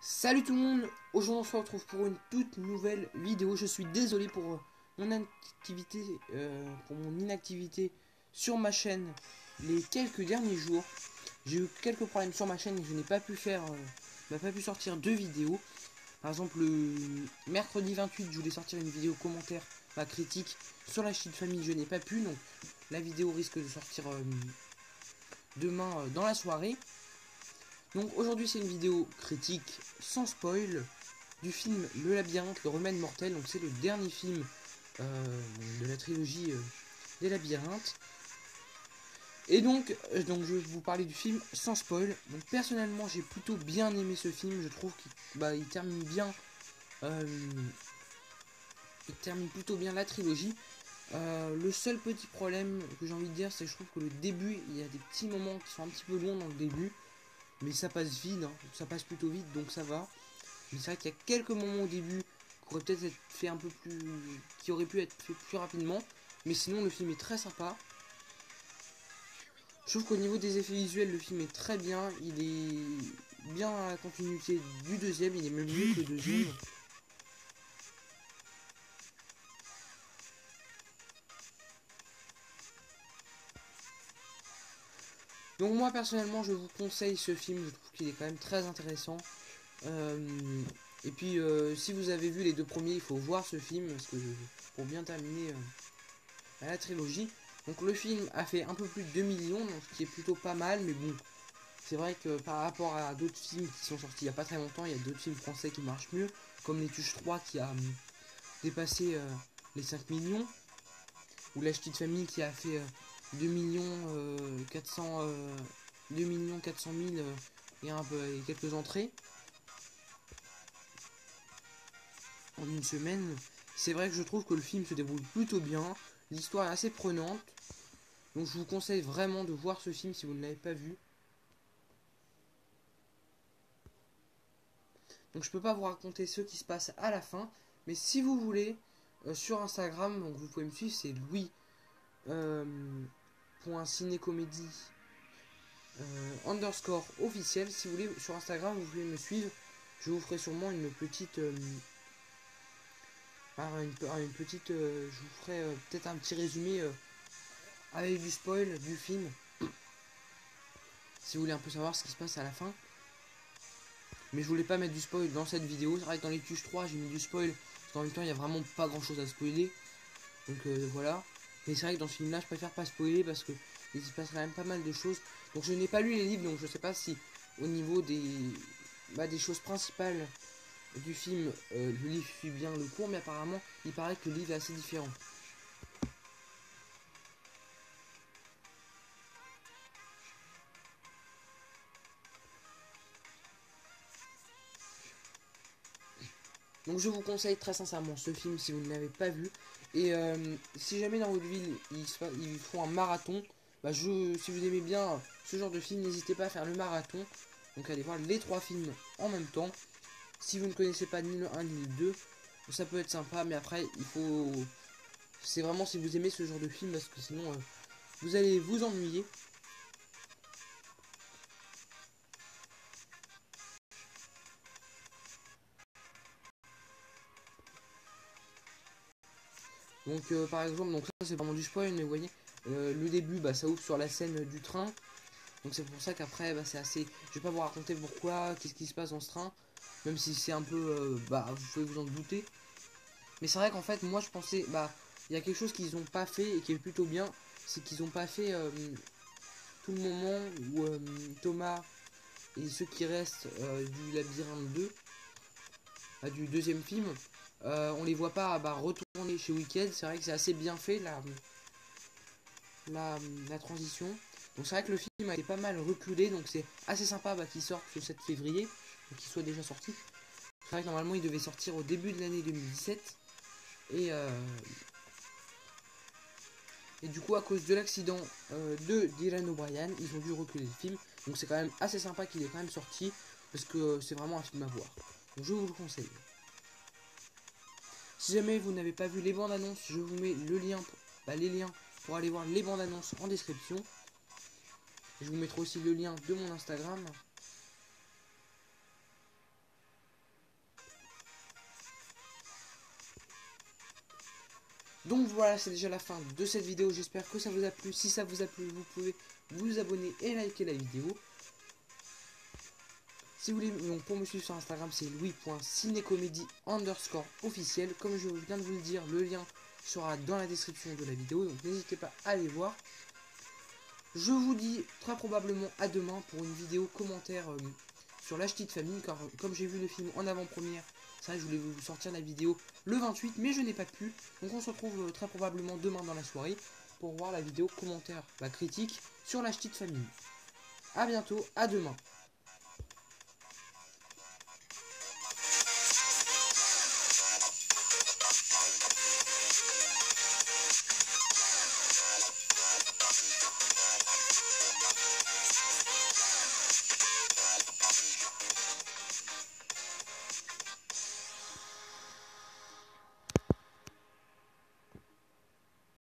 Salut tout le monde, aujourd'hui on se retrouve pour une toute nouvelle vidéo. Je suis désolé pour mon inactivité sur ma chaîne les quelques derniers jours. J'ai eu quelques problèmes sur ma chaîne et je n'ai pas pu sortir deux vidéos. Par exemple le mercredi 28 je voulais sortir une vidéo commentaire, critique sur la Cheat Family, je n'ai pas pu, donc la vidéo risque de sortir demain dans la soirée. Donc aujourd'hui c'est une vidéo critique sans spoil du film Le Labyrinthe, le remède mortel. Donc c'est le dernier film de la trilogie des labyrinthes. Et donc je vais vous parler du film sans spoil. Donc personnellement j'ai plutôt bien aimé ce film. Je trouve qu'il termine bien, il termine plutôt bien la trilogie. Le seul petit problème que j'ai envie de dire, c'est que je trouve que le début, il y a des petits moments qui sont un petit peu longs dans le début. Mais ça passe vite, hein. Ça passe plutôt vite, donc ça va. Mais c'est vrai qu'il y a quelques moments au début qui auraient peut-être fait un peu plus, qui auraient pu être fait plus rapidement. Mais sinon, le film est très sympa. Je trouve qu'au niveau des effets visuels, le film est très bien. Il est bien à la continuité du deuxième. Il est même mieux que le deuxième. Donc moi personnellement, je vous conseille ce film. Je trouve qu'il est quand même très intéressant. Et puis si vous avez vu les deux premiers, il faut voir ce film parce que pour bien terminer la trilogie. Donc le film a fait un peu plus de 2 millions, donc ce qui est plutôt pas mal, mais bon, c'est vrai que par rapport à d'autres films qui sont sortis il n'y a pas très longtemps, il y a d'autres films français qui marchent mieux, comme Les Tuches 3 qui a dépassé les 5 millions, ou La Petite Famille qui a fait 2 millions 400 2 millions 400 000 et quelques entrées en une semaine. C'est vrai que je trouve que le film se déroule plutôt bien, l'histoire est assez prenante. Donc je vous conseille vraiment de voir ce film si vous ne l'avez pas vu. Donc je peux pas vous raconter ce qui se passe à la fin. Mais si vous voulez, sur Instagram, donc vous pouvez me suivre, c'est Louis .cinécomédie underscore officiel. Si vous voulez, sur Instagram, vous pouvez me suivre. Je vous ferai sûrement une petite... je vous ferai peut-être un petit résumé avec du spoil du film. Si vous voulez un peu savoir ce qui se passe à la fin. Mais je voulais pas mettre du spoil dans cette vidéo. C'est vrai que dans les Tuches 3 j'ai mis du spoil. Parce qu'en même temps il n'y a vraiment pas grand chose à spoiler. Donc voilà. Mais c'est vrai que dans ce film là je préfère pas spoiler parce que il se passe quand même pas mal de choses. Donc je n'ai pas lu les livres, donc je sais pas si au niveau des choses principales du film, le livre suit bien le cours. Mais apparemment il paraît que le livre est assez différent. Donc je vous conseille très sincèrement ce film si vous ne l'avez pas vu. Et si jamais dans votre ville ils font un marathon, si vous aimez bien ce genre de film, n'hésitez pas à faire le marathon. Donc allez voir les trois films en même temps. Si vous ne connaissez pas ni le 1 ni le 2, ça peut être sympa, mais après il faut... C'est vraiment si vous aimez ce genre de film parce que sinon vous allez vous ennuyer. Donc par exemple, donc ça c'est vraiment du spoil, mais vous voyez, le début ça ouvre sur la scène du train. Donc c'est pour ça qu'après c'est assez... Je vais pas vous raconter pourquoi, qu'est-ce qui se passe dans ce train. Même si c'est un peu... vous pouvez vous en douter. Mais c'est vrai qu'en fait moi je pensais... il y a quelque chose qu'ils ont pas fait et qui est plutôt bien. C'est qu'ils ont pas fait tout le moment où Thomas et ceux qui restent du labyrinthe 2, du deuxième film, on les voit pas retourner chez Wicked. C'est vrai que c'est assez bien fait la transition. Donc c'est vrai que le film a été pas mal reculé, donc c'est assez sympa qu'il sorte ce 7 février, qu'il soit déjà sorti. C'est vrai que normalement il devait sortir au début de l'année 2017. Et du coup à cause de l'accident de Dylan O'Brien, ils ont dû reculer le film. Donc c'est quand même assez sympa qu'il est quand même sorti, parce que c'est vraiment un film à voir. Donc je vous le conseille. Si jamais vous n'avez pas vu les bandes annonces, je vous mets les liens pour aller voir les bandes annonces en description. Je vous mettrai aussi le lien de mon Instagram. Donc voilà, c'est déjà la fin de cette vidéo. J'espère que ça vous a plu. Si ça vous a plu, vous pouvez vous abonner et liker la vidéo. Si vous voulez, donc pour me suivre sur Instagram, c'est louis.cinécomédie_officiel. Comme je viens de vous le dire, le lien sera dans la description de la vidéo. Donc n'hésitez pas à aller voir. Je vous dis très probablement à demain pour une vidéo commentaire sur La Ch'tite Famille. Car comme j'ai vu le film en avant-première, ça je voulais vous sortir la vidéo le 28, mais je n'ai pas pu. Donc on se retrouve très probablement demain dans la soirée pour voir la vidéo commentaire, critique sur La Ch'tite Famille. A bientôt, à demain.